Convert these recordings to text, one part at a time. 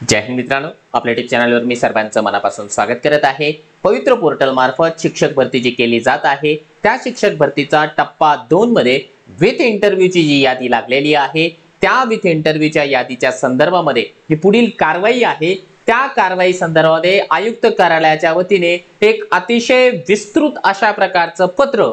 जय हिंद मित्रांनो, आपल्या यूट्यूब चॅनलवर मी सर्वांचं मनापासून स्वागत करत आहे। पवित्र पोर्टल मार्फत शिक्षक भरती जी केली जात आहे त्या शिक्षक भरतीचा टप्पा 2 मध्ये विथ इंटरव्ह्यूची जी यादी लागलेली आहे त्या विथ इंटरव्ह्यूच्या यादीच्या संदर्भामध्ये जी पुढील कारवाई आहे त्या कारवाई संदर्भामध्ये आयुक्त कार्यालयाच्या वतीने एक अतिशय विस्तृत अशा प्रकारचं पत्र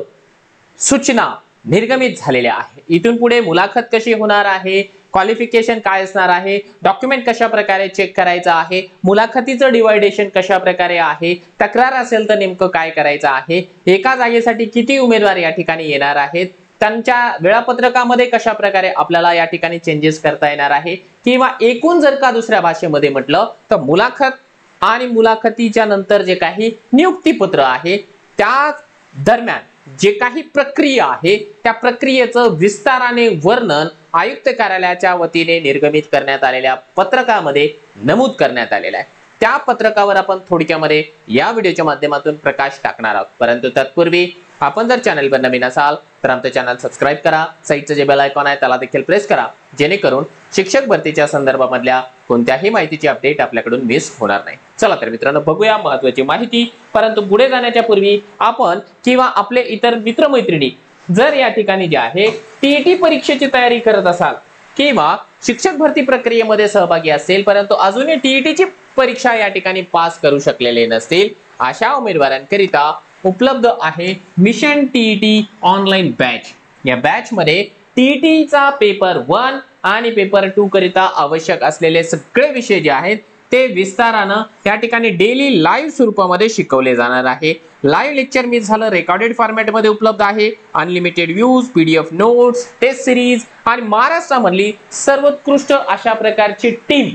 सूचना निर्गमित झालेल्या आहे। इथून पुढे मुलाखत कशी होणार आहे, क्वालिफिकेशन काय असणार आहे, डॉक्युमेंट कशा प्रकारे चेक करायचं आहे, मुलाखतीचं डिवायडेशन कशा प्रकारे आहे, तक्रार असेल तर नेमकं काय करायचं आहे, एका जागेसाठी किती उमेदवार या ठिकाणी येणार आहेत, त्यांच्या वेळापत्रकामध्ये कशा प्रकारे आपल्याला या ठिकाणी चेंजेस करता येणार आहे, किंवा एकूण जर का दुसऱ्या भाषेमध्ये म्हटलं तर मुलाखत आणि मुलाखतीच्या नंतर जे काही नियुक्तीपत्र आहे त्या दरम्यान जे काही प्रक्रिया आहे त्या प्रक्रियेचं विस्ताराने वर्णन आयुक्त कार्यालयाच्या वतीने निर्गमित करण्यात आलेल्या पत्रकामध्ये नमूद करण्यात आलेलं आहे। त्या पत्रकावर आपण थोडक्यामध्ये या व्हिडिओच्या माध्यमातून प्रकाश टाकणार आहोत। परंतु तत्पूर्वी आपण जर चॅनलवर नवीन असाल तर आमचं चॅनल सबस्क्राइब करा, साईडचं जे बेल आयकॉन आहे त्याला देखील प्रेस करा, जेणेकरून शिक्षक भरतीच्या संदर्भामधल्या कोणत्याही माहितीची अपडेट आपल्याकडून मिस होणार नाही। चला तर मित्रांनो, बघूया महत्त्वाची माहिती। परंतु पुढे जाण्याच्या पूर्वी आपण किंवा आपले इतर मित्रमैत्रिणी जर या ठिकाणी जे आहे टीईटी परीक्षेची तयारी करत असाल किंवा शिक्षक भरती प्रक्रियेमध्ये सहभागी असेल परंतु अजूनही टीईटीची परीक्षा या ठिकाणी पास करू शकलेले नसतील अशा उमेदवारांकरिता उपलब्ध आहे मिशन टीईटी ऑनलाइन बॅच। या बॅच मध्ये टीईटी चा पेपर 1 आणि पेपर 2 करिता आवश्यक असलेले सगळे विषय जे आहेत ते विस्तारानं या ठिकाणी डेली लाईव्ह स्वरूपामध्ये शिकवले जाणार आहे। लाईव्ह लेक्चर मिस झालं रेकॉर्डेड फॉर्मॅट मध्ये उपलब्ध आहे। Unlimited views, PDF notes, test series आणि महाराष्ट्रामधली सर्वोत्कृष्ट अशा प्रकारची टीम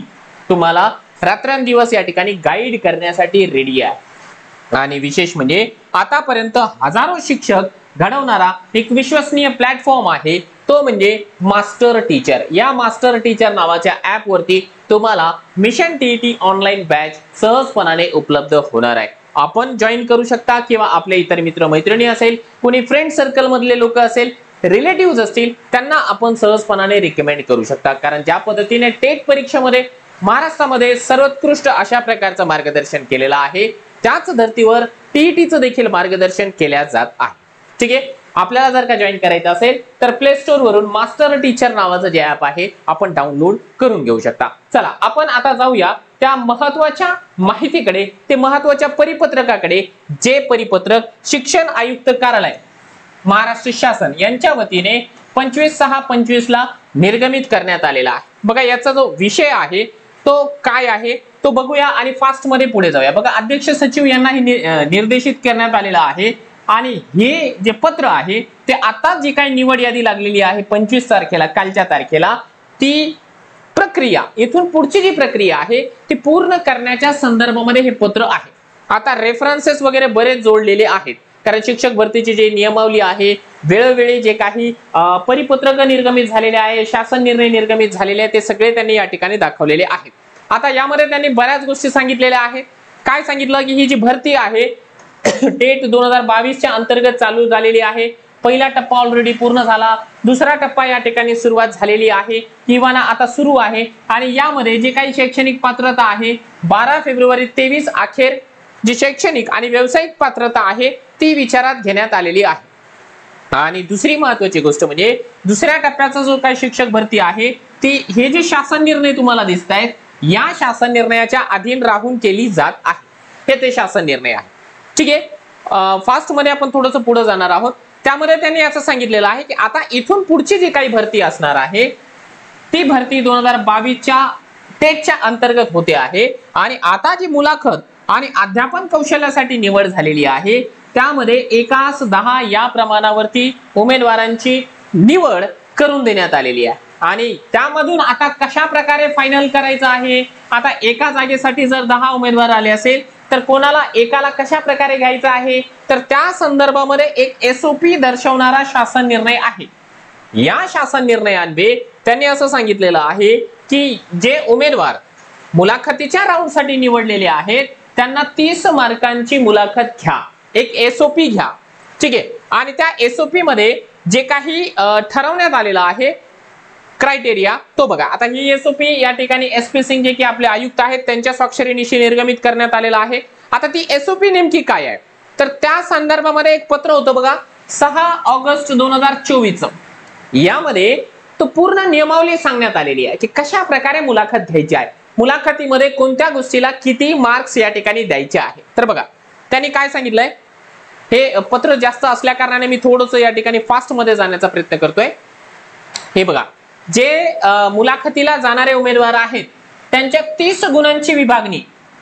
तुम्हाला रात्रंदिवस या ठिकाणी गाईड करण्यासाठी रेडी आहे। आणि विशेष म्हणजे आतापर्यंत हजारो शिक्षक घडवणारा एक विश्वसनीय प्लॅटफॉर्म आहे तो म्हणजे मास्टर टीचर। या मास्टर टीचर नावाच्या ऍप वरती तुम्हाला मिशन टीईटी ऑनलाइन बॅच सहजपणाने उपलब्ध होणार आहे। आपण जॉईन करू शकता किंवा आपले इतर मित्र मैत्रिणी असेल, कोणी फ्रेंड सर्कल मधले लोक असेल, रिलेटिव्ह असतील, त्यांना आपण सहजपणाने रिकमेंड करू शकता। कारण ज्या पद्धतीने टेट परीक्षेमध्ये महाराष्ट्रामध्ये सर्वोत्कृष्ट अशा प्रकारचं मार्गदर्शन केलेलं आहे त्याच धर्तीवर टीईटीचं देखील मार्गदर्शन केल्या जात आहे। ठीक आहे, आपल्याला जर का जॉईन करायचं असेल तर प्ले स्टोर वरून मास्टर टीचर नावाचं जे ऍप आहे आपण डाउनलोड करून घेऊ शकता। चला आपण आता जाऊया त्या महत्त्वाच्या माहितीकडे, ते महत्त्वाच्या परिपत्रकाकडे, जे परिपत्रक शिक्षण आयुक्त कार्यालय महाराष्ट्र शासन यांच्या वतीने 25/6/25 ला निर्गमित करण्यात आलेला आहे। बघा याचा जो विषय आहे तो काय आहे तो बघूया आणि फास्ट मध्ये पुढे जाऊया। बघा अध्यक्ष सचिव यांना निर्देशित करण्यात आलेला आहे आणि हे जे पत्र आहे ते आता जी काही निवड यादी लागलेली आहे 25 तारखेला, कालच्या तारखेला, ती प्रक्रिया इथून पुढची जी प्रक्रिया आहे ती पूर्ण करण्याच्या संदर्भामध्ये हे पत्र आहे। आता रेफरन्सेस वगैरे बरेच जोडलेले आहेत कारण शिक्षक भरतीची जे नियमावली आहे, वेळोवेळी जे काही परिपत्रक निर्गमित झालेले आहे, शासन निर्णय निर्गमित झालेले आहे, ते सगळे त्यांनी या ठिकाणी दाखवलेले आहेत। आता यामध्ये त्यांनी बऱ्याच गोष्टी सांगितलेल्या आहेत। काय सांगितलं की ही जी भरती आहे टेट 2022 च्या अंतर्गत चालू झालेली आहे। पहिला टप्पा ऑलरेडी पूर्ण झाला, दुसरा टप्पा या ठिकाणी सुरुवात झालेली आहे किंवा ना आता सुरू आहे आणि यामध्ये जे काही शैक्षणिक पात्रता आहे 12 फेब्रुवारी 23 अखेर जी शैक्षणिक आणि व्यावसायिक पात्रता आहे ती विचारात घेण्यात आलेली आहे। आणि दुसरी महत्त्वाची गोष्ट म्हणजे दुसऱ्या टप्प्याचा जो काही शिक्षक भरती आहे ती हे जे शासन निर्णय तुम्हाला दिसत आहेत या शासन निर्णयाच्या अधीन राहून केली जात आहे। हे ते शासन निर्णय आहे। ठीक आहे, फास्ट मध्ये आपण थोडंसं पुढे जाणार आहोत। त्यामध्ये त्यांनी असं सांगितलेलं आहे की आता इथून पुढची जी काही भरती असणार आहे ती भरती 2022 च्या टेटच्या अंतर्गत होते आहे आणि आता जी मुलाखत आणि अध्यापन कौशल्यासाठी निवड झालेली आहे त्यामध्ये 1:10 या प्रमाणावरती उमेदवारांची निवड करून देण्यात आलेली आहे आणि त्यामधून आता कशा प्रकारे फायनल करायचं आहे। आता एका जागेसाठी जर 10 उमेदवार आले असेल तर कोणाला एकाला कशा प्रकारे घ्यायचं आहे तर त्या संदर्भामध्ये एक एसओपी दर्शवणारा शासन निर्णय आहे। या शासन निर्णयान्वये त्यांनी असं सांगितलेलं आहे की जे उमेदवार मुलाखतीच्या राऊंड साठी निवडलेले आहेत त्यांना 30 मार्कांची मुलाखत घ्या, एक एसओपी घ्या। ठीक आहे, आणि त्या एसओपी मध्ये जे काही ठरवण्यात आलेलं आहे क्रायटेरिया तो बघा. आता ही एसओपी या ठिकाणी SP सिंग जे की आपले आयुक्त आहेत त्यांच्या स्वाक्षरीनिशी निर्गमित करण्यात आलेला आहे. आता ती एसओपी नेमकी काय आहे तर त्या संदर्भामध्ये एक पत्र होतं बघा 6 ऑगस्ट 2024. यामध्ये तो पूर्ण नियमावली सांगण्यात आलेली आहे की कशा प्रकारे मुलाखत घ्यायची आहे, मुलाखतीमध्ये कोणत्या गोष्टीला किती मार्क्स या ठिकाणी द्यायचे आहे. तर बघा त्यांनी काय सांगितलंय, हे पत्र जास्त असल्या कारणाने मी थोडंसं या ठिकाणी फास्ट मध्ये जाण्याचा प्रयत्न करतोय. हे बघा, जे मुलाखतीला जाणारे उमेदवार आहेत त्यांच्या 30 गुणांची विभागणी.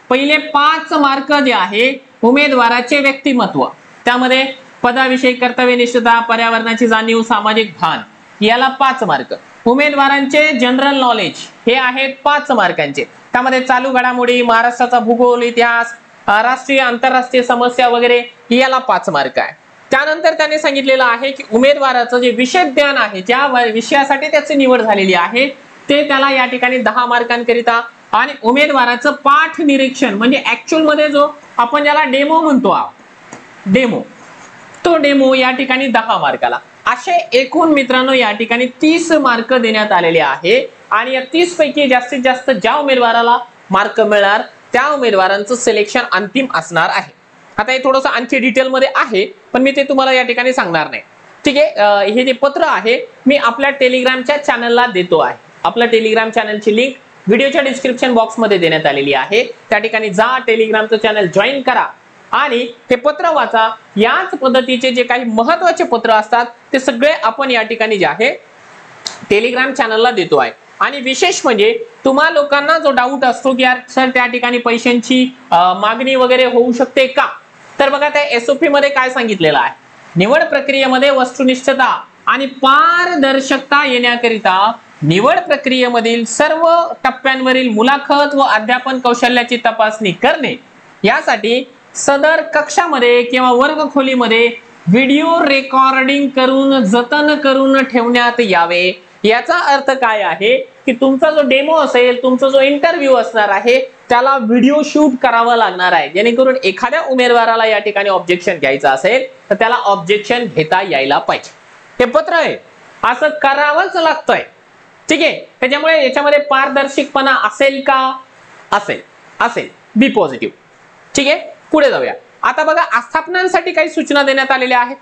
पहिले 5 मार्क जे आहे उमेदवाराचे व्यक्तिमत्व, त्यामध्ये पदाविषयी कर्तव्यनिष्ठता, पर्यावरणाची जाणीव, सामाजिक भान याला 5 मार्क. उमेदवारांचे जनरल नॉलेज हे आहेत 5 मार्कांचे, त्यामध्ये चालू घडामोडी, महाराष्ट्राचा भूगोल, इतिहास, राष्ट्रीय आंतरराष्ट्रीय समस्या वगैरे याला 5 मार्क आहे. त्यानंतर त्याने सांगितलेलं आहे की उमेदवाराचं जे विषय ज्ञान आहे, ज्या विषयासाठी त्याची निवड झालेली आहे ते त्याला या ठिकाणी 10 मार्कांकरिता, आणि उमेदवाराचं पाठ निरीक्षण म्हणजे ऍक्च्युअल मध्ये जो आपण ज्याला डेमो म्हणतो, डेमो, तो डेमो या ठिकाणी 10 मार्काला. असे एकूण मित्रांनो या ठिकाणी 30 मार्क देण्यात आलेले आहे. आणि या 30 पैकी जास्तीत जास्त ज्या उमेदवाराला मार्क मिळणार त्या उमेदवारांचं सिलेक्शन अंतिम असणार आहे. आता हे थोडंसं आणखी डिटेल मध्ये आहे पण मी ते तुम्हाला या ठिकाणी सांगणार नाही. ठीक आहे, हे जे पत्र आहे मी आपल्या टेलिग्रामच्या चॅनलला देतो आहे. आपल्या टेलिग्राम चॅनलची लिंक व्हिडिओच्या डिस्क्रिप्शन बॉक्स मध्ये देण्यात आलेली आहे. त्या ठिकाणी जा, टेलिग्रामचं चॅनल जॉईन करा आणि हे पत्र वाचा. याच पद्धतीचे जे काही महत्त्वाचे पत्र असतात ते सगळे आपण या ठिकाणी जे आहे टेलिग्राम चॅनलला देतो आहे. आणि विशेष म्हणजे तुम्हा लोकांना जो डाऊट असतो की यार सर त्या ठिकाणी पैशांची मागणी वगैरे होऊ शकते का, तर बघा त्या एसओपी मध्ये काय सांगितलेलं आहे, निवड प्रक्रियेमध्ये वस्तुनिष्ठता आणि पारदर्शकता येण्याकरिता निवड प्रक्रियेमधील सर्व टप्प्यांवरील मुलाखत व अध्यापन कौशल्याची तपासणी करणे, यासाठी सदर कक्षामध्ये किंवा वर्ग खोलीमध्ये व्हिडिओ रेकॉर्डिंग करून जतन करून ठेवण्यात यावे. याचा अर्थ काय आहे की तुमचा जो डेमो असेल, तुमचा जो इंटरव्ह्यू असणार आहे त्याला व्हिडिओ शूट करावा लागणार आहे, जेणेकरून एखाद्या उमेदवाराला या ठिकाणी ऑब्जेक्शन घ्यायचं असेल तर त्याला ऑब्जेक्शन घेता यायला पाहिजे. हे पत्र आहे, असं करावंच लागतंय. ठीक आहे, त्याच्यामुळे याच्यामध्ये पारदर्शकपणा असेल का, असेल बी पॉझिटिव्ह. ठीक आहे, पुढे जाऊया. आता बघा आस्थापनांसाठी काही सूचना देण्यात आलेल्या आहेत.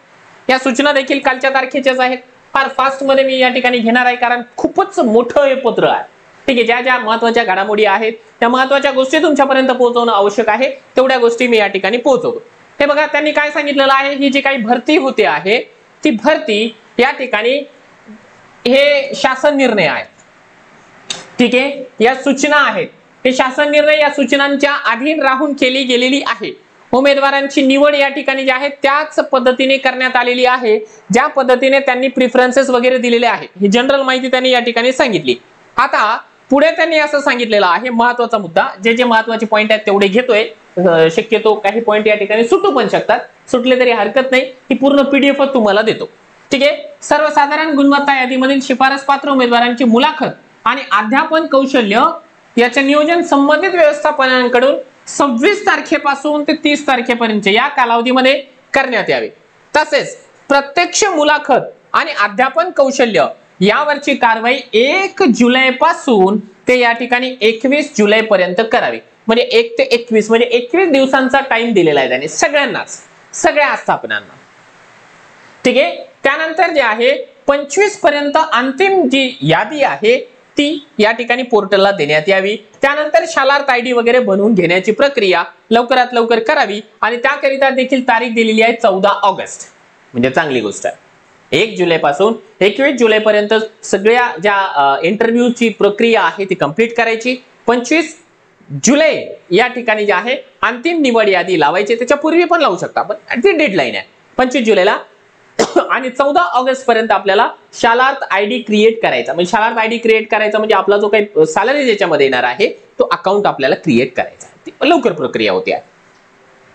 या सूचना देखील कालच्या तारखेच्याच आहेत. फार फास्ट मध्ये मी या ठिकाणी घेणार आहे कारण खूपच मोठं हे पत्र आहे. ठीक आहे, ज्या ज्या महत्वाच्या घडामोडी आहेत त्या महत्वाच्या गोष्टी तुमच्यापर्यंत पोहोचवणं आवश्यक आहे, तेवढ्या गोष्टी मी या ठिकाणी पोहोचवतो. हे बघा त्यांनी काय सांगितलेलं आहे, ही जी काही भरती होते आहे ती भरती या ठिकाणी हे शासन निर्णय आहे. ठीक आहे, या सूचना आहेत, हे शासन निर्णय या सूचनांच्या अधीन राहून केली गेलेली आहे. उमेदवारांची निवड या ठिकाणी जी आहे त्याच पद्धतीने करण्यात आलेली आहे ज्या पद्धतीने त्यांनी प्रिफरन्सेस वगैरे दिलेले आहेत. ही जनरल माहिती त्यांनी या ठिकाणी सांगितली. आता पुढे त्यांनी असं सांगितलेलं आहे, महत्वाचा मुद्दा, जे जे महत्वाचे पॉइंट आहेत तेवढे घेतोय. शक्यतो काही पॉइंट या ठिकाणी सुटू पण शकतात, सुटले तरी हरकत नाही. ही पूर्ण PDF तुम्हाला देतो. ठीक आहे, सर्वसाधारण गुणवत्ता यादीमधील शिफारस पात्र उमेदवारांची मुलाखत आणि अध्यापन कौशल्य याचे नियोजन संबंधित व्यवस्थापनांकडून 26 तारखेपासून ते 30 तारखेपर्यंत या कालावधीमध्ये करण्यात यावे. तसेच प्रत्यक्ष मुलाखत आणि अध्यापन कौशल्य यावरची कारवाई 1 जुलै पासून ते या ठिकाणी 21 जुलै पर्यंत करावी. म्हणजे 1 ते 21 म्हणजे 21 दिवसांचा टाइम दिलेला आहे त्यांनी सगळ्यांनाच, सगळ्या आस्थापनांना. ठीक आहे, त्यानंतर जे आहे 25 पर्यंत अंतिम जी यादी आहे ती या ठिकाणी पोर्टलला देण्यात यावी. त्यानंतर शालार्थ ID वगैरे बनवून घेण्याची प्रक्रिया लवकरात लवकर करावी आणि त्याकरिता देखील तारीख दिलेली आहे 14 ऑगस्ट. म्हणजे चांगली गोष्ट आहे. 1 जुलै पासून 21 जुलै पर्यंत सगळ्या ज्या इंटरव्ह्यूची प्रक्रिया आहे ती कंप्लीट करायची. 25 जुलै या ठिकाणी जे आहे अंतिम निवड यादी लावायची. त्याच्या पूर्वी पण लावू शकता, पण ती डेडलाईन आहे 25 जुलैला. आणि 14 ऑगस्ट पर्यंत आपल्याला शालार्थ ID क्रिएट करायचा. म्हणजे शालार्थ ID क्रिएट करायचा म्हणजे आपला जो काही सॅलरी ज्याच्यामध्ये येणार आहे तो अकाउंट आपल्याला क्रिएट करायचा. लवकर प्रक्रिया होती आहे.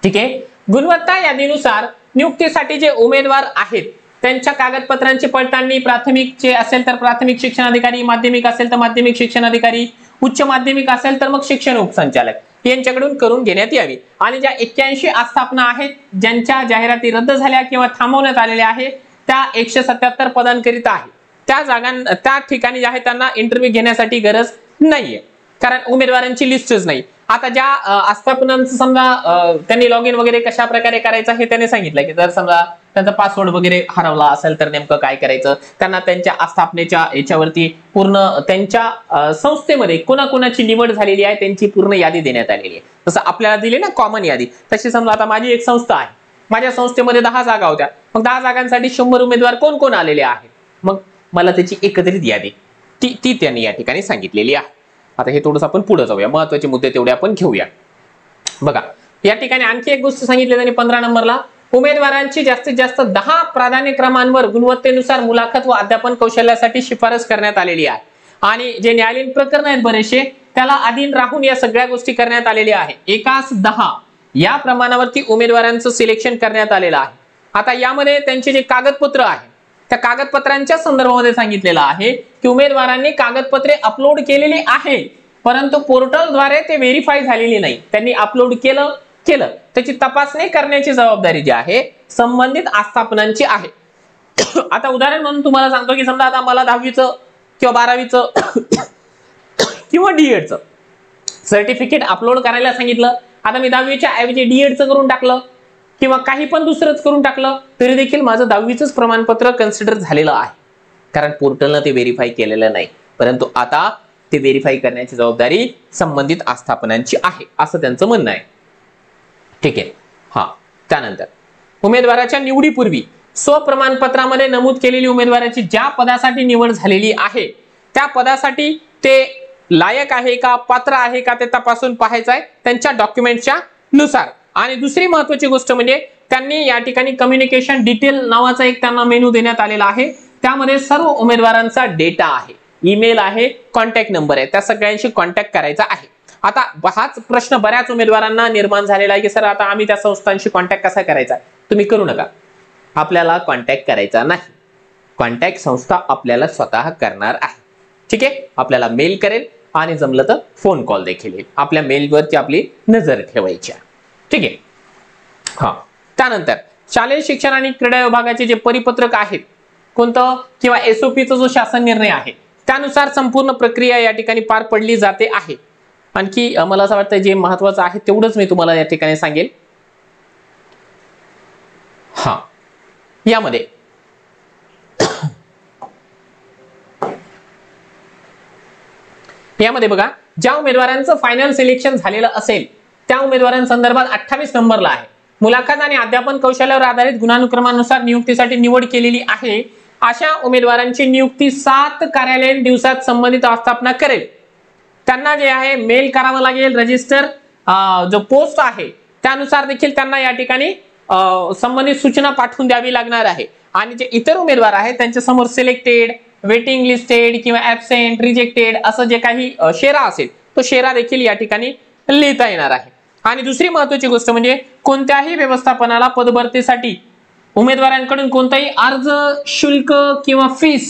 ठीक आहे, गुणवत्ता यादीनुसार नियुक्तीसाठी जे उमेदवार आहेत त्यांच्या कागदपत्रांची पडताळणी प्राथमिकचे असेल तर प्राथमिक शिक्षण अधिकारी, माध्यमिक असेल तर माध्यमिक शिक्षण अधिकारी, उच्च माध्यमिक असेल तर मग शिक्षण उपसंचालक यांच्याकडून करून घेण्यात यावी. आणि ज्या 81 आस्थापना आहेत ज्यांच्या जाहिराती रद्द झाल्या किंवा थांबवण्यात आलेल्या आहेत त्या 177 पदांकरिता आहे. त्या ठिकाणी जे आहे त्यांना इंटरव्ह्यू घेण्यासाठी गरज नाहीये, कारण उमेदवारांची लिस्टच नाही. आता ज्या आस्थापनांचं समजा त्यांनी लॉग इन वगैरे कशा प्रकारे करायचं हे त्यांनी सांगितलं, की जर समजा त्यांचा पासवर्ड वगैरे हरवला असेल तर नेमकं काय करायचं, त्यांना त्यांच्या आस्थापनेच्या याच्यावरती पूर्ण त्यांच्या संस्थेमध्ये कोणाकोणाची निवड झालेली आहे त्यांची पूर्ण यादी देण्यात आलेली आहे. जसं आपल्याला दिली ना कॉमन यादी, तशी समजा आता माझी एक संस्था आहे, माझ्या संस्थेमध्ये 10 जागा होत्या, मग 10 जागांसाठी 100 उमेदवार कोण कोण आलेले आहेत, मग मला त्याची एकत्रित यादी ती त्यांनी या ठिकाणी सांगितलेली आहे. आता हे थोडंसं आपण पुढे जाऊया, महत्वाचे मुद्दे तेवढे आपण घेऊया. बघा या ठिकाणी आणखी एक गोष्ट सांगितली त्यांनी 15 नंबरला, उमेदवारांची जास्तीत जास्त 10 प्राधान्यक्रमांवर गुणवत्तेनुसार मुलाखत व अध्यापन कौशल्यासाठी शिफारस करण्यात आलेली आहे. आणि जे न्यायालयीन प्रकरण आहेत बरेचसे त्याला अधीन राहून या सगळ्या गोष्टी करण्यात आलेल्या आहे. एकास 10 या प्रमाणावरती उमेदवारांचं सिलेक्शन करण्यात आलेलं आहे. आता यामध्ये त्यांचे जे कागदपत्र आहे त्या कागदपत्रांच्या संदर्भामध्ये सांगितलेलं आहे की उमेदवारांनी कागदपत्रे अपलोड केलेली आहे, परंतु पोर्टलद्वारे ते व्हेरीफाय झालेली नाही. त्यांनी अपलोड केलं त्याची तपासणी करण्याची जबाबदारी जी आहे संबंधित आस्थापनांची आहे. आता उदाहरण म्हणून तुम्हाला सांगतो की समजा आता मला 10वीचं किंवा 12वीचं किंवा डीएडचं सर्टिफिकेट अपलोड करायला सांगितलं. आता मी 10वीच्या ऐवजी डीएडचं करून टाकलं किंवा काही पण दुसरंच करून टाकलं तरी देखील माझं 10वीचंच प्रमाणपत्र कन्सिडर झालेलं आहे, कारण पोर्टलनं ते व्हेरीफाय केलेलं नाही. परंतु आता ते व्हेरीफाय करण्याची जबाबदारी संबंधित आस्थापनांची आहे असं त्यांचं म्हणणं आहे. ठीक आहे. त्यानंतर उमेदवाराच्या निवडीपूर्वी स्वप्रमाणपत्रामध्ये नमूद केलेली उमेदवाराची ज्या पदासाठी निवड झालेली आहे त्या पदासाठी ते लायक आहे का, पात्र आहे का ते तपासून पाहायचं आहे त्यांच्या डॉक्युमेंटच्या नुसार. आणि दुसरी महत्वाची गोष्ट म्हणजे त्यांनी या ठिकाणी कम्युनिकेशन डिटेल नावाचा एक त्यांना मेनू देण्यात आलेला आहे. त्यामध्ये सर्व उमेदवारांचा डेटा आहे, ईमेल आहे, कॉन्टॅक्ट नंबर आहे, त्या सगळ्यांशी कॉन्टॅक्ट करायचा आहे. आता हाच प्रश्न बऱ्याच उमेदवारांना निर्माण झालेला आहे की सर आता आम्ही त्या संस्थांशी कॉन्टॅक्ट कसा करायचा. तुम्ही करू नका, आपल्याला कॉन्टॅक्ट करायचा नाही. कॉन्टॅक्ट संस्था आपल्याला स्वतः करणार आहे. ठीक आहे, आपल्याला मेल करेल आणि जमलं तर फोन कॉल देखील येईल. आपल्या मेलवरची आपली नजर ठेवायची. ठीक आहे. त्यानंतर शालेय शिक्षण आणि क्रीडा विभागाचे जे परिपत्रक आहेत कोणतं किंवा एसओपीचा जो शासन निर्णय आहे त्यानुसार संपूर्ण प्रक्रिया या ठिकाणी पार पडली जाते आहे. आणखी मला असं वाटतं जे महत्वाचं आहे तेवढंच मी तुम्हाला या ठिकाणी सांगेल. यामध्ये बघा ज्या उमेदवारांचं फायनल सिलेक्शन झालेलं असेल त्या उमेदवारांसंदर्भात 28 नंबरला आहे मुलाखत आणि अध्यापन कौशल्यावर आधारित गुणानुक्रमानुसार नियुक्तीसाठी निवड केलेली आहे अशा उमेदवारांची नियुक्ती 7 कार्यालयीन दिवसात संबंधित आस्थापना करेल. त्यांना जे आहे मेल करावं लागेल, रजिस्टर जो पोस्ट आहे त्यानुसार देखील त्यांना या ठिकाणी संबंधित सूचना पाठवून द्यावी लागणार आहे. आणि जे इतर उमेदवार आहेत त्यांच्या समोर सिलेक्टेड, वेटिंग लिस्टेड किंवा ऍबसेंट, रिजेक्टेड असं जे काही शेरा असेल तो शेरा देखील या ठिकाणी लिहिता येणार आहे. आणि दुसरी महत्वाची गोष्ट म्हणजे कोणत्याही व्यवस्थापनाला पदभरतीसाठी उमेदवारांकडून कोणताही अर्ज, शुल्क किंवा फीस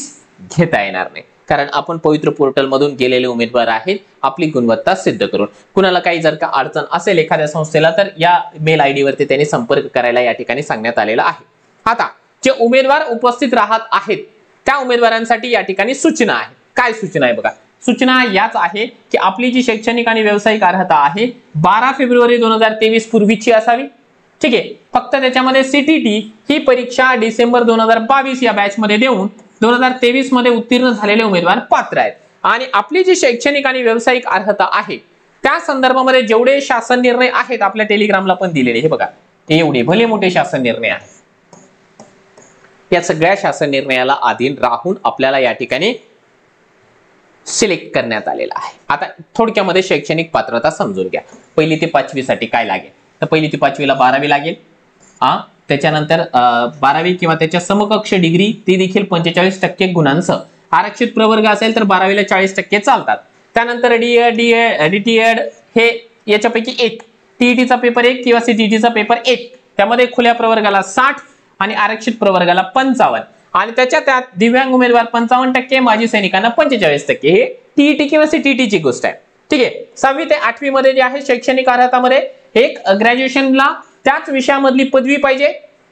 घेता येणार नाही, कारण आपण पवित्र पोर्टल मधून गेलेले उमेदवार आहेत आपली गुणवत्ता सिद्ध करून. कुणाला काही जर का अडचण असेल एखाद्या संस्थेला तर या मेल आयडी वरती त्यांनी संपर्क करायला या ठिकाणी सांगण्यात आलेला आहे. आता जे उमेदवार उपस्थित राहत आहेत त्या उमेदवारांसाठी या ठिकाणी सूचना आहे. काय सूचना आहे बघा, सूचना याच आहे की आपली जी शैक्षणिक आणि व्यावसायिक अर्हता आहे 12 फेब्रुवारी 2023 पूर्वीची असावी. ठीक आहे, फक्त त्याच्यामध्ये सीटीटी ही परीक्षा डिसेंबर 2022 या बॅच मध्ये देऊन 2023 मध्ये उत्तीर्ण झालेले उमेदवार पात्र आहेत. आणि आपली जी शैक्षणिक आणि व्यावसायिक अर्हता आहे त्या संदर्भामध्ये जेवढे शासन निर्णय आहेत आपल्या टेलिग्रामला पण दिलेले, हे बघा ते एवढे भले मोठे शासन निर्णय आहेत. या सगळ्या शासन निर्णयाला अधीन राहून आपल्याला या ठिकाणी सिलेक्ट करण्यात आलेला आहे. आता थोडक्यामध्ये शैक्षणिक पात्रता समजून घ्या. 1ली ते 5वी साठी काय लागेल तर 1ली ते 5वीला 12वी लागेल. त्याच्यानंतर 12वी किंवा त्याच्या समकक्ष डिग्री ती देखील 45% गुणांसह. आरक्षित प्रवर्ग असेल तर 12वीला 40% चालतात. त्यानंतर डीटीएड हे याच्यापैकी एक, टीईटीचा पेपर 1 किंवा सीटीटीचा पेपर 1 त्यामध्ये खुल्या प्रवर्गाला 60 आणि आरक्षित प्रवर्गाला 55 आणि त्यात दिव्यांग उमेदवार 55%, माजी सैनिकांना 45%. हे टीईटी किंवा सीटीटीची गोष्ट आहे. ठीक आहे. 6वी ते 8वी मध्ये जे आहे शैक्षणिक अर्हतामध्ये एक ग्रॅज्युएशनला त्याच विषयामधली पदवी पाहिजे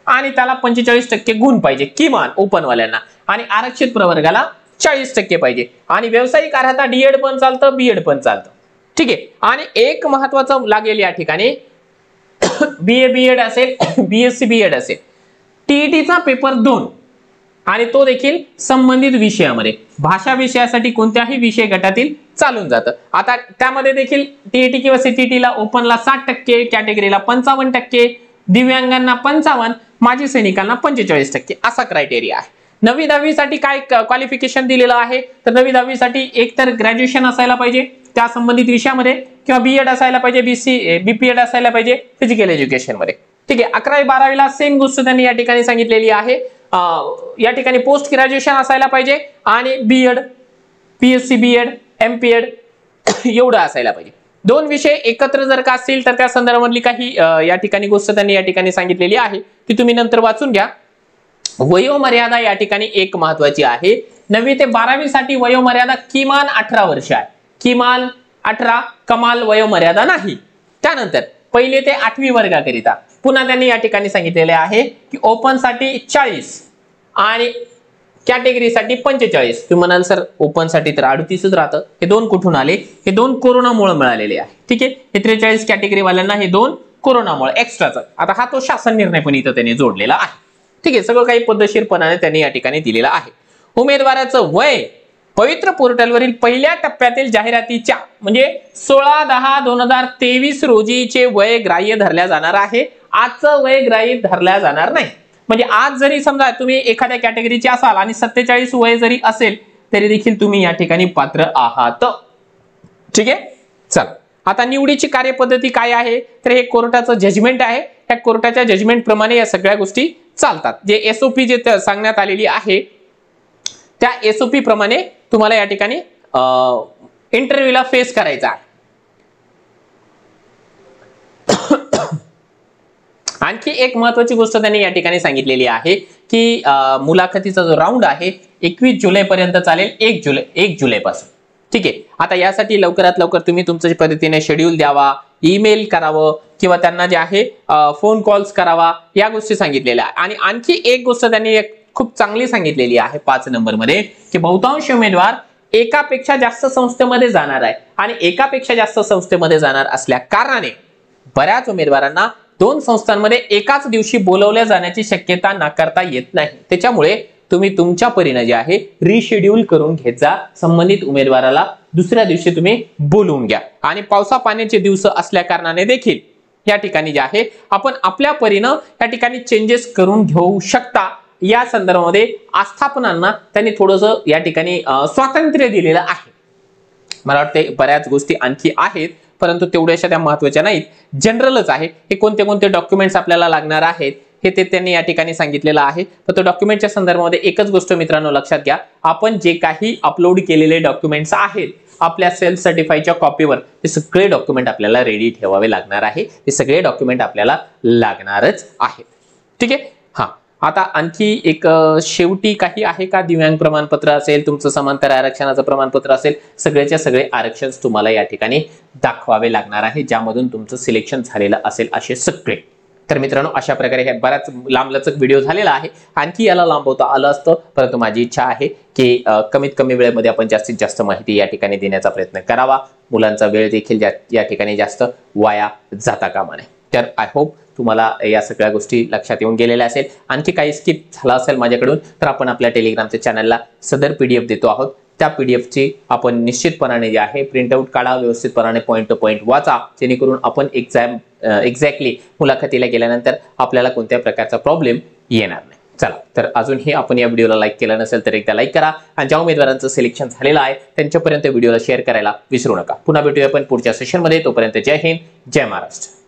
आणि त्याला 45% गुण पाहिजे किमान ओपनवाल्यांना, आणि आरक्षित प्रवर्गाला 40% पाहिजे, आणि व्यावसायिक अर्हता डीएड पण चालतं, बीएड पण चालतं. ठीक आहे. आणि एक महत्वाचं लागेल या ठिकाणी, बीए बीएड असेल, बीएससी बीएड असेल, टीईटीचा पेपर 2 आणि तो देखील संबंधित विषयामध्ये, भाषा विषयासाठी कोणत्याही विषय गटातील चालून जातं. आता त्यामध्ये देखील टीईटी किंवा सीटीटीला ओपनला 60%, कॅटेगरीला 55%, दिव्यांगांना 55%, माजी सैनिकांना 45% असा क्रायटेरिया आहे. 9वी 10वी साठी काय क्वालिफिकेशन दिलेलं आहे, तर 9वी 10वी साठी एक तर ग्रॅज्युएशन असायला पाहिजे त्या संबंधित विषयामध्ये, किंवा बीएड असायला पाहिजे, बीपीएड असायला पाहिजे फिजिकल एज्युकेशन मध्ये. ठीक आहे. 11वी 12वीला सेम गोष्ट त्यांनी या ठिकाणी सांगितलेली आहे. या ठिकाणी पोस्ट ग्रॅज्युएशन असायला पाहिजे, आणि बीएड, पीएससी बीएड, एमपीएड एवढं असायला पाहिजे. 2 विषय एकत्र जर का असतील तर त्या संदर्भातली काही या ठिकाणी गोष्ट त्यांनी या ठिकाणी सांगितलेली आहे, ती तुम्ही नंतर वाचून घ्या. वयोमर्यादा या ठिकाणी एक महत्वाची आहे. 9वी ते 12वी साठी वयोमर्यादा किमान 18 वर्ष आहे, किमान 18, कमाल वयोमर्यादा नाही. त्यानंतर 1ली ते 8वी वर्गाकरिता पुन्हा त्यांनी या ठिकाणी सांगितलेले आहे की ओपन साठी 40 आणि कॅटेगरीसाठी 45. तुम्ही म्हणाल सर ओपन साठी तर 38च राहतं, हे 2 कुठून आले? हे 2 कोरोनामुळे मिळालेले आहे. ठीक आहे. हे 43 कॅटेगरी वाल्यांना हे 2 कोरोनामुळे एक्स्ट्राचा. आता हा तो शासन निर्णय पण इथं त्यांनी जोडलेला आहे. ठीक आहे. सगळं काही पद्धतशीरपणाने त्यांनी या ठिकाणी दिलेलं आहे. उमेदवाराचं वय पवित्र पोर्टलवरील पहिल्या टप्प्यातील जाहिरातीच्या म्हणजे 16/10/2023 रोजीचे वय ग्राह्य धरल्या जाणार आहे. आजचं वय ग्राह्य धरल्या जाणार नाही. म्हणजे आज जरी समजा तुम्ही एखाद्या कॅटेगरीचे असाल आणि 47 वय जरी असेल तरी देखील तुम्ही या ठिकाणी पात्र आहात. ठीक आहे. चला, आता निवडीची कार्यपद्धती काय आहे, तर हे कोर्टाचं जजमेंट आहे. त्या कोर्टाच्या जजमेंट प्रमाणे या सगळ्या गोष्टी चालतात. जे एसओपी जे सांगण्यात आलेली आहे त्या एसओपी प्रमाणे तुम्हाला या ठिकाणी इंटरव्ह्यूला फेस करायचा आहे. आणखी एक महत्वाची गोष्ट त्यांनी या ठिकाणी सांगितलेली आहे की मुलाखतीचा जो राऊंड आहे 21 जुलै पर्यंत चालेल, 1 जुलै पासून. ठीक आहे. आता यासाठी लवकरात लवकर तुम्ही तुमच्या पद्धतीने शेड्यूल द्यावा, ईमेल करावं किंवा त्यांना जे आहे फोन कॉल्स करावा, या गोष्टी सांगितलेल्या आहे. आणि आणखी एक गोष्ट त्यांनी खूप चांगली सांगितलेली आहे 5 नंबर मध्ये की बहुतांश उमेदवार एकापेक्षा जास्त संस्थेमध्ये जाणार आहे, आणि एकापेक्षा जास्त संस्थेमध्ये जाणार असल्या कारणाने बऱ्याच उमेदवारांना 2 संस्थांमध्ये एकाच दिवशी बोलवल्या जाण्याची शक्यता नाकारता येत नाही. त्याच्यामुळे तुम्ही तुमच्या परीने जे आहे रिशेड्यूल करून घेत जा. संबंधित उमेदवाराला दुसऱ्या दिवशी तुम्ही बोलवून घ्या. आणि पावसा पाण्याचे दिवस असल्या कारणाने देखील या ठिकाणी जे आहे आपण आपल्या परीने या ठिकाणी चेंजेस करून घेऊ शकता. या संदर्भामध्ये आस्थापनांना त्यांनी थोडंसं या ठिकाणी स्वातंत्र्य दिलेलं आहे. मला वाटते बऱ्याच गोष्टी आणखी आहेत परंतु तेवढ्याशा त्या महत्त्वाच्या नाहीत, जनरलच आहे. हे कोणते कोणते डॉक्युमेंट्स आपल्याला लागणार आहेत हे ते त्यांनी या ठिकाणी सांगितलेलं आहे. पण तो डॉक्युमेंटच्या संदर्भामध्ये एकच गोष्ट मित्रांनो लक्षात घ्या, आपण जे काही अपलोड केलेले डॉक्युमेंट्स आहेत आपल्या सेल्फ सर्टिफाईच्या कॉपीवर ते सगळे डॉक्युमेंट आपल्याला रेडी ठेवावे लागणार आहे. ते सगळे डॉक्युमेंट आपल्याला लागणारच आहेत. ठीक आहे. हा, आता आणखी एक शेवटी काही आहे का? दिव्यांग प्रमाणपत्र असेल, तुमचं समांतर आरक्षणाचं प्रमाणपत्र असेल, सगळ्याच्या सगळे आरक्षण तुम्हाला या ठिकाणी दाखवावे लागणार आहे ज्यामधून तुमचं सिलेक्शन झालेलं असेल असे सगळे. तर मित्रांनो अशा प्रकारे हे बराच लांबलचक व्हिडिओ झालेला आहे. आणखी याला लांबवता आलं असतं परंतु माझी इच्छा आहे की कमीत कमी वेळेमध्ये आपण जास्तीत जास्त माहिती या ठिकाणी देण्याचा प्रयत्न करावा. मुलांचा वेळ देखील या ठिकाणी जास्त वाया जाता कामा नये. तर आय होप तुम्हाला या सगळ्या गोष्टी लक्षात येऊन गेलेल्या असेल. आणखी काही स्किप झाला असेल माझ्याकडून तर आपण आपल्या टेलिग्रामच्या चॅनलला सदर PDF देतो आहोत. त्या PDFची आपण निश्चितपणाने जे आहे प्रिंटआउट काढा, व्यवस्थितपणाने पॉईंट टू पॉईंट वाचा, जेणेकरून आपण एक्झॅक्टली मुलाखतीला गेल्यानंतर आपल्याला कोणत्या प्रकारचा प्रॉब्लेम येणार नाही. चला, तर अजूनही आपण या व्हिडिओला लाईक केलं नसेल तर एकदा लाईक करा आणि ज्या उमेदवारांचं सिलेक्शन झालेलं आहे त्यांच्यापर्यंत व्हिडिओला शेअर करायला विसरू नका. पुन्हा भेटूया आपण पुढच्या सेशनमध्ये. तोपर्यंत जय हिंद, जय महाराष्ट्र.